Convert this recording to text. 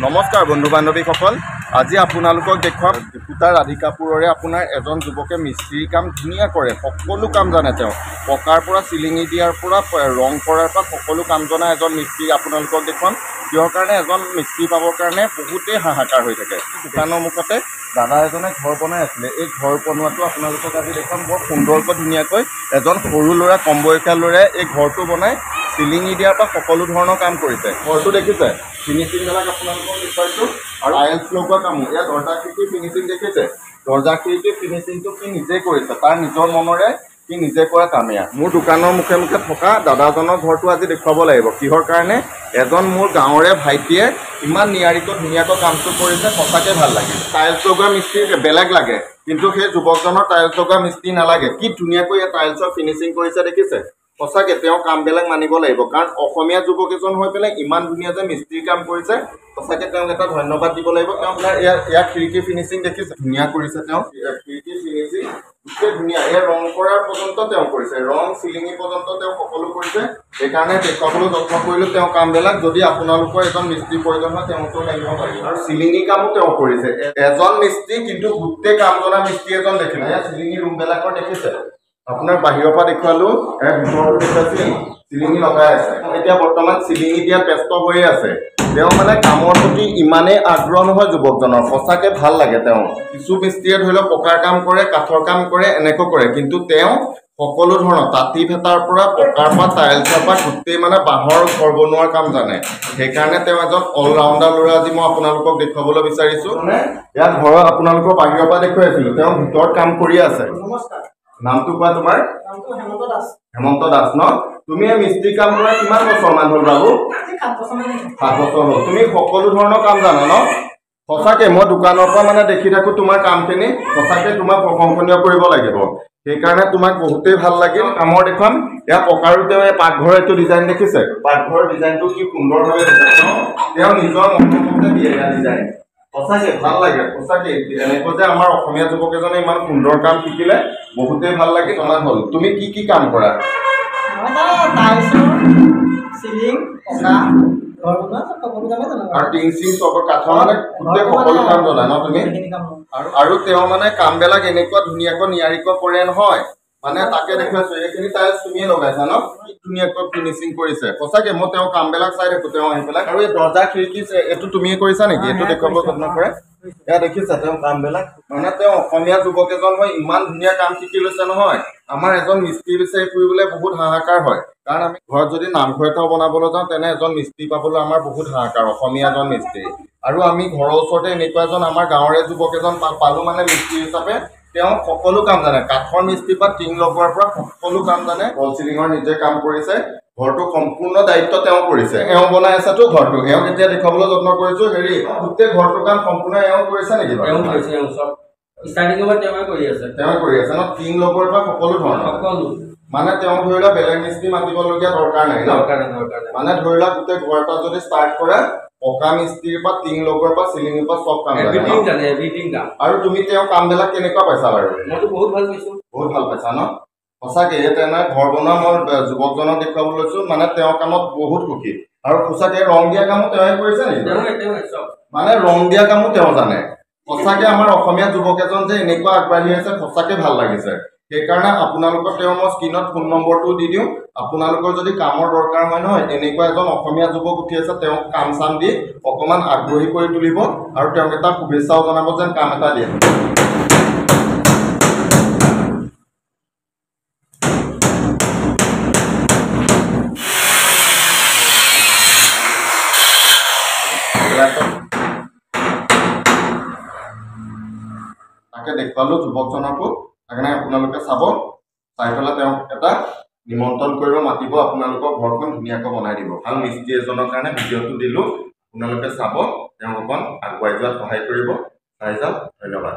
নমস্কাৰ বন্ধু বান্ধৱীসকল, আজি আপোনালোকক দেখুৱাম ডিপুটা ৰাধিকাপুৰৰে আপোনাৰ এজন যুৱকে মিস্ত্ৰী কাম ধুনীয়া কৰে। সকলো কাম জানে তেওঁ, পকাৰ পৰা চিলিঙি দিয়াৰ পৰা ৰং কৰাৰ পৰা সকলো কাম জনা এজন মিস্ত্ৰী আপোনালোকক দেখুৱাম। কিহৰ কাৰণে এজন মিস্ত্ৰী পাবৰ কাৰণে বহুতেই হাহাকাৰ হৈ থাকে। দোকানৰ মুখতে দাদা এজনে ঘৰ বনাই আছিলে। এই ঘৰ বনোৱাটো আপোনালোকক আজি দেখুৱাম। বৰ সুন্দৰকৈ ধুনীয়াকৈ এজন সৰু ল'ৰা, কম বয়সীয়া ল'ৰাই এই ঘৰটো বনাই চিলিঙি দিয়াৰ পৰা সকলো ধৰণৰ কাম কৰিছে। ঘৰটো দেখিছে, ফিনিচিংবিলাক আপোনালোকক দেখুৱাইছোঁ। আৰু টাইলছ লগোৱা কামো, ইয়াত দৰ্জা খিৰিকী ফিনিচিং দেখিছে। দৰ্জা খিৰিকী ফিনিচিংটো সি নিজেই কৰিছে, তাৰ নিজৰ মনেৰে সি নিজে কৰা কাম। এয়া মোৰ দোকানৰ মুখে মুখে থকা দাদাজনৰ ঘৰটো আজি দেখুৱাব লাগিব। কিহৰ কাৰণে এজন মোৰ গাঁৱৰে ভাইটিয়ে ইমান নিয়াৰিকৈ ধুনীয়াকৈ কামটো কৰিছে, সঁচাকৈ ভাল লাগে। টাইলছ লগোৱা মিস্ত্ৰী বেলেগ লাগে, কিন্তু সেই যুৱকজনৰ টাইলছ লগোৱা মিস্ত্ৰী নালাগে। কি ধুনীয়াকৈ এই টাইলছৰ ফিনিচিং কৰিছে দেখিছে। সঁচাকৈ তেওঁ কামবিলাক মানিব লাগিব, কাৰণ অসমীয়া যুৱক এজন হৈ পেলাই ইমান ধুনীয়া যে মিস্ত্ৰী কাম কৰিছে, সঁচাকৈ তেওঁক এটা ধন্যবাদ দিব লাগিব। তেওঁ আপোনাৰ ইয়াৰ খিৰিকী ফিনিচিং দেখিছে, ধুনীয়া কৰিছে। তেওঁ খিৰিকী ফিনিচিং গোটেই ধুনীয়া। এই ৰং কৰাৰ পৰ্যন্ত তেওঁ কৰিছে, ৰং চিলিঙি পৰ্যন্ত তেওঁ সকলো কৰিছে। সেইকাৰণে দেখুৱাবলৈ যত্ন কৰিলোঁ তেওঁ কামবিলাক। যদি আপোনালোকৰ এজন মিস্ত্ৰীৰ প্ৰয়োজন হয় তেওঁলোকেও লাগিব পাৰিব। আৰু চিলিঙি কামো তেওঁ কৰিছে। এজন মিস্ত্ৰী, কিন্তু গোটেই কাম জনা মিস্ত্ৰী এজন দেখিলে। ইয়াৰ চিলিঙি ৰুমবিলাকৰ দেখিছে, আপোনাৰ বাহিৰৰ পৰা দেখুৱালোঁ, ভিতৰতো দেখুৱাইছিল চিলিঙি লগাই আছে। এতিয়া বৰ্তমান চিলিঙি দিয়াত ব্যস্ত হৈয়ে আছে। তেওঁ মানে কামৰ প্ৰতি ইমানেই আগ্ৰহ নহয় যুৱকজনৰ, সঁচাকৈ ভাল লাগে। তেওঁ কিছু মিস্ত্ৰীয়ে ধৰি লওক পকাৰ কাম কৰে, কাঠৰ কাম কৰে, এনেকৈ কৰে, কিন্তু তেওঁ সকলো ধৰণৰ তাঁতি ভেটাৰ পৰা, পকাৰ পৰা, টাইলছৰ পৰা গোটেই মানে বাঁহৰ ঘৰ বনোৱাৰ কাম জানে। সেইকাৰণে তেওঁ এজন অলৰাউণ্ডাৰ ল'ৰা আজি মই আপোনালোকক দেখুৱাবলৈ বিচাৰিছোঁ। ইয়াত ঘৰৰ আপোনালোকৰ বাহিৰৰ পৰা দেখুৱাইছিলোঁ, তেওঁ ভিতৰত কাম কৰি আছে। নামটো কোৱা তোমাৰ? হেমন্ত দাস ন? তুমি এই মিস্ত্ৰী কাম কৰা কিমান বছৰমান হ'ল বাবু? 7 বছৰ হ'ল। তুমি সকলো ধৰণৰ কাম জানা ন? সঁচাকৈ মই দোকানৰ পৰা মানে দেখি থাকোঁ তোমাৰ কামখিনি, সঁচাকৈ তোমাক প্ৰশংসনীয় কৰিব লাগিব। সেইকাৰণে তোমাক বহুতেই ভাল লাগিল। কামৰ দেখুৱাম। ইয়াৰ পকাৰো তেওঁ এই পাকঘৰৰ এইটো ডিজাইন দেখিছে, পাকঘৰৰ ডিজাইনটো কি সুন্দৰভাৱে দিছে। তেওঁ নিজৰ মনমতে দিয়ে এয়া ডিজাইন, সঁচাকৈ ভাল লাগে। সঁচাকৈ এনেকৈ যে আমাৰ অসমীয়া যুৱক এজনে ইমান সুন্দৰ কাম শিকিলে বহুতেই ভাল লাগে। কিমান হ'ল তুমি কি কাম কৰা? আৰু টিং চিং চব কাঠৰ মানে গোটেই সকলো কাম জনা ন তুমি? আৰু তেওঁ মানে কামবিলাক এনেকুৱা ধুনীয়াকৈ নিয়াৰিকৈ কৰে নহয়, মানে তাকে দেখুৱাইছো। এইখিনি টাইলছ তুমিয়ে লগাইছা ন? কি ধুনীয়াকৈ ফিনিচিং কৰিছে। সঁচাকৈ মই তেওঁৰ কামবিলাক চাই থাকোঁ, তেওঁ আহি পেলাই। আৰু এই দৰ্জা খিৰিকী এইটো তুমিয়ে কৰিছা নেকি? এইটো দেখুৱাব যত্ন কৰে। এয়া দেখিছা তেওঁ কামবিলাক, মানে তেওঁ অসমীয়া যুৱক এজন হৈ ইমান ধুনীয়া কাম শিকি লৈছে নহয়। আমাৰ এজন মিস্ত্ৰী বিচাৰি ফুৰিবলৈ বহুত হাহাকাৰ হয়, কাৰণ আমি ঘৰত যদি নামঘৰ এটাও বনাবলৈ যাওঁ তেনে এজন মিস্ত্ৰী পাবলৈ আমাৰ বহুত হাহাকাৰ, অসমীয়া এজন মিস্ত্ৰী। আৰু আমি ঘৰৰ ওচৰতে এনেকুৱা এজন আমাৰ গাঁৱৰে যুৱক এজন পালোঁ মানে মিস্ত্ৰী হিচাপে। তেওঁ সকলো কাম জানে, কাঠৰ মিস্ত্ৰীৰ পৰা টিং লগোৱাৰ পৰা সকলো কাম জানে। ফল চিলিঙৰ নিজে কাম কৰিছে, ঘৰটো সম্পূৰ্ণ দায়িত্ব তেওঁ কৰিছে। এওঁ বনাই আছেতো ঘৰটো, এওঁক এতিয়া দেখুৱাবলৈ যত্ন কৰিছোঁ। হেৰি গোটেই ঘৰটোৰ কাম সম্পূৰ্ণ এওঁ কৰিছে নেকি? তেওঁ কৰি আছে ন? টিং লগোৱাৰ পৰা সকলো ধৰণৰ, মানে তেওঁ ধৰি লোৱা বেলেগ মিস্ত্ৰী মাতিবলগীয়া দৰকাৰ নাই ন? মানে ধৰি লোৱা গোটেই ঘৰ এটা যদি ষ্টাৰ্ট কৰে, পকা মিস্ত্ৰীৰ পৰা টিং লগোৱাৰ পৰা চিলিঙৰ পৰা চব কাম জানে। আৰু তুমি তেওঁ কামবিলাক কেনেকুৱা পাইছা বাৰু? বহুত ভাল পাইছা ন? সঁচাকৈ তেনে ঘৰ বনোৱা মই যুৱকজনক দেখুৱাব লৈছোঁ, মানে তেওঁৰ কামত বহুত সুখী। আৰু সঁচাকৈ ৰং দিয়া কামো তেওঁৱে কৰিছে নেকি? মানে ৰং দিয়া কামো তেওঁ জানে। সঁচাকৈ আমাৰ অসমীয়া যুৱক এজন যে এনেকুৱা আগবাঢ়ি আছে, সঁচাকৈ ভাল লাগিছে। সেইকাৰণে আপোনালোকৰ তেওঁ মই স্ক্ৰীণত ফোন নম্বৰটো দি দিওঁ। আপোনালোকৰ যদি কামৰ দৰকাৰ হয় নহয়, এনেকুৱা এজন অসমীয়া যুৱক উঠি আছে, তেওঁক কাম চাম দি অকণমান আগ্ৰহী কৰি তুলিব, আৰু তেওঁক এটা শুভেচ্ছাও জনাব যেন কাম এটা দিয়ে। তাকে দেখুৱালোঁ যুৱকজনকো, সেইকাৰণে আপোনালোকে চাব, চাই পেলাই তেওঁক এটা নিমন্ত্ৰণ কৰিব, মাতিব, আপোনালোকৰ ঘৰখন ধুনীয়াকৈ বনাই দিব। ভাল মিস্ত্ৰী এজনৰ কাৰণে ভিডিঅ'টো দিলোঁ, আপোনালোকে চাব, তেওঁক অকণ আগুৱাই যোৱাত সহায় কৰিব। চাই যাওক, ধন্যবাদ।